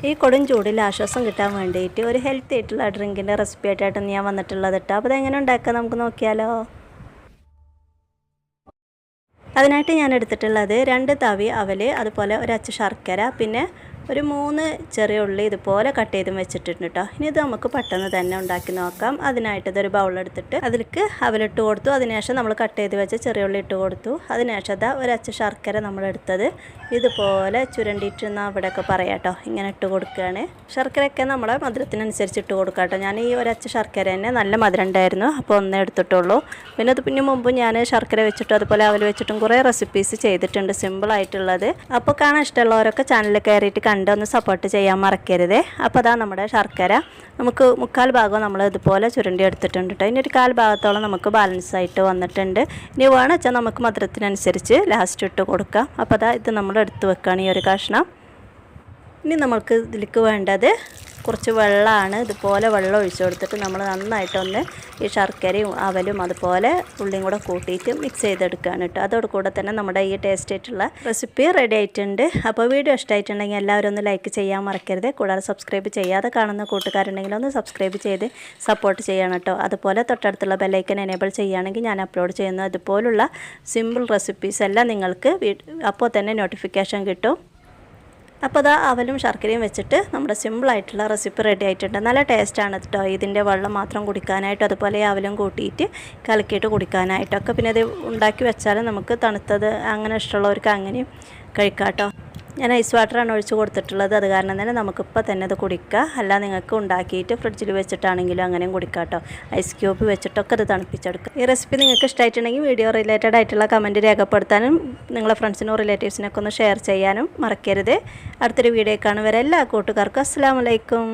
ഈ കൊടും ചൂടിൽ ആശ്വാസം കിട്ടാൻ വേണ്ടിയിട്ട് ഒരു ഹെൽത്തി ആയിട്ടുള്ള ഡ്രിങ്കിൻ്റെ റെസിപ്പി ആയിട്ടാണ് ഞാൻ വന്നിട്ടുള്ളത് കേട്ടോ. അപ്പോൾ അതെങ്ങനെ ഉണ്ടാക്കാം നമുക്ക് നോക്കിയാലോ. അതിനായിട്ട് ഞാൻ എടുത്തിട്ടുള്ളത് 2 തവി അവൽ, അതുപോലെ ഒരു അച്ച് ശർക്കര, പിന്നെ ഒരു 3 ചെറിയ ഉള്ളി ഇതുപോലെ കട്ട് ചെയ്തും വെച്ചിട്ടുണ്ട് കേട്ടോ. ഇനി ഇത് നമുക്ക് പെട്ടെന്ന് തന്നെ ഉണ്ടാക്കി നോക്കാം. അതിനായിട്ട് ഇതൊരു ബൗളെടുത്തിട്ട് അതിലേക്ക് അവലിട്ട് കൊടുത്തു. അതിനുശേഷം നമ്മൾ കട്ട് ചെയ്ത് വെച്ച ചെറിയ ഉള്ളി ഇട്ട് കൊടുത്തു. അതിനുശേഷം അതാ ഒരു അച്ച് ശർക്കര നമ്മളെടുത്തത് ഇതുപോലെ ചുരണ്ടിയിട്ട് അവിടെയൊക്കെ പറയാം കേട്ടോ, ഇങ്ങനെ ഇട്ട് കൊടുക്കുകയാണ്. ശർക്കരയൊക്കെ നമ്മളെ മധുരത്തിനനുസരിച്ച് ഇട്ട് കൊടുക്കാം കേട്ടോ. ഞാൻ ഈ ഒരച്ച് ശർക്കര തന്നെ നല്ല മധുരം ഉണ്ടായിരുന്നു, അപ്പോൾ ഒന്നേ എടുത്തിട്ടുള്ളൂ. പിന്നെ അത് മുമ്പ് ഞാൻ ശർക്കര വെച്ചിട്ടും അതുപോലെ അവൽ വെച്ചിട്ടും കുറേ റെസിപ്പീസ് ചെയ്തിട്ടുണ്ട്, സിമ്പിളായിട്ടുള്ളത്. അപ്പോൾ കാണാൻ ഇഷ്ടമുള്ളവരൊക്കെ ചാനലിൽ കയറിയിട്ട് കണ്ടൊന്ന് സപ്പോർട്ട് ചെയ്യാൻ മറക്കരുതേ. അപ്പോൾ അതാ നമ്മുടെ ശർക്കര നമുക്ക് 3/4 ഭാഗം നമ്മൾ ഇതുപോലെ ചുരണ്ടി എടുത്തിട്ടുണ്ട് കേട്ടോ. ഇനി ഒരു 1/4 ഭാഗത്തോളം നമുക്ക് ബാലൻസ് ആയിട്ട് വന്നിട്ടുണ്ട്. ഇനി വേണം വെച്ചാൽ നമുക്ക് മധുരത്തിനനുസരിച്ച് ലാസ്റ്റ് ഇട്ട് കൊടുക്കാം. അപ്പോൾ അതാ ഇത് നമ്മൾ എടുത്ത് വെക്കുകയാണ് ഈ ഒരു കഷ്ണം. ഇനി നമുക്ക് ഇതിലേക്ക് വേണ്ടത് കുറച്ച് വെള്ളമാണ്. ഇതുപോലെ വെള്ളം ഒഴിച്ചു കൊടുത്തിട്ട് നമ്മൾ നന്നായിട്ടൊന്ന് ഈ ശർക്കരയും അവലും അതുപോലെ ഉള്ളിയും കൂടെ കൂട്ടിയിട്ട് മിക്സ് ചെയ്തെടുക്കുകയാണ് കേട്ടോ. അതോടുകൂടെ തന്നെ നമ്മുടെ ഈ ടേസ്റ്റ് ആയിട്ടുള്ള റെസിപ്പി റെഡി ആയിട്ടുണ്ട്. അപ്പോൾ വീഡിയോ ഇഷ്ടമായിട്ടുണ്ടെങ്കിൽ എല്ലാവരും ഒന്ന് ലൈക്ക് ചെയ്യാൻ മറക്കരുത്. കൂടാതെ സബ്സ്ക്രൈബ് ചെയ്യാതെ കാണുന്ന കൂട്ടുകാരുണ്ടെങ്കിൽ ഒന്ന് സബ്സ്ക്രൈബ് ചെയ്ത് സപ്പോർട്ട് ചെയ്യണം കേട്ടോ. അതുപോലെ തൊട്ടടുത്തുള്ള ബെല്ലൈക്കൻ എനേബിൾ ചെയ്യുകയാണെങ്കിൽ ഞാൻ അപ്ലോഡ് ചെയ്യുന്ന അതുപോലുള്ള സിമ്പിൾ റെസിപ്പീസ് എല്ലാം നിങ്ങൾക്ക് അപ്പോൾ തന്നെ നോട്ടിഫിക്കേഷൻ കിട്ടും. അപ്പോൾ അതാ അവലും ശർക്കരയും വെച്ചിട്ട് നമ്മുടെ സിമ്പിളായിട്ടുള്ള റെസിപ്പി റെഡി ആയിട്ടുണ്ട്. നല്ല ടേസ്റ്റാണ് കേട്ടോ ഇതിൻ്റെ വെള്ളം മാത്രം കുടിക്കാനായിട്ട്, അതുപോലെ അവലും കൂട്ടിയിട്ട് കലക്കിയിട്ട് കുടിക്കാനായിട്ടൊക്കെ. പിന്നെ ഇത് ഉണ്ടാക്കി വെച്ചാൽ നമുക്ക് തണുത്തത് അങ്ങനെ ഇഷ്ടമുള്ളവർക്ക് അങ്ങനെയും കഴിക്കാം കേട്ടോ. ഞാൻ ഐസ് വാട്ടറാണ് ഒഴിച്ച് കൊടുത്തിട്ടുള്ളത്, അത് കാരണം തന്നെ നമുക്കിപ്പോൾ തന്നെ അത് കുടിക്കാം. അല്ല നിങ്ങൾക്ക് ഉണ്ടാക്കിയിട്ട് ഫ്രിഡ്ജിൽ വെച്ചിട്ടാണെങ്കിലും അങ്ങനെയും കുടിക്കാം കേട്ടോ. ഐസ് ക്യൂബ് വെച്ചിട്ടൊക്കെ അത് തണുപ്പിച്ചെടുക്കുക. ഈ റെസിപ്പി നിങ്ങൾക്ക് ഇഷ്ടമായിട്ടുണ്ടെങ്കിൽ വീഡിയോ റിലേറ്റഡ് ആയിട്ടുള്ള കമൻറ്റ് രേഖപ്പെടുത്താനും നിങ്ങളെ ഫ്രണ്ട്സിനും റിലേറ്റീവ്സിനൊക്കെ ഒന്ന് ഷെയർ ചെയ്യാനും മറക്കരുത്. അടുത്തൊരു വീഡിയോ കാണും വരെ എല്ലാ കൂട്ടുകാർക്കും അസ്സലാമു അലൈക്കും.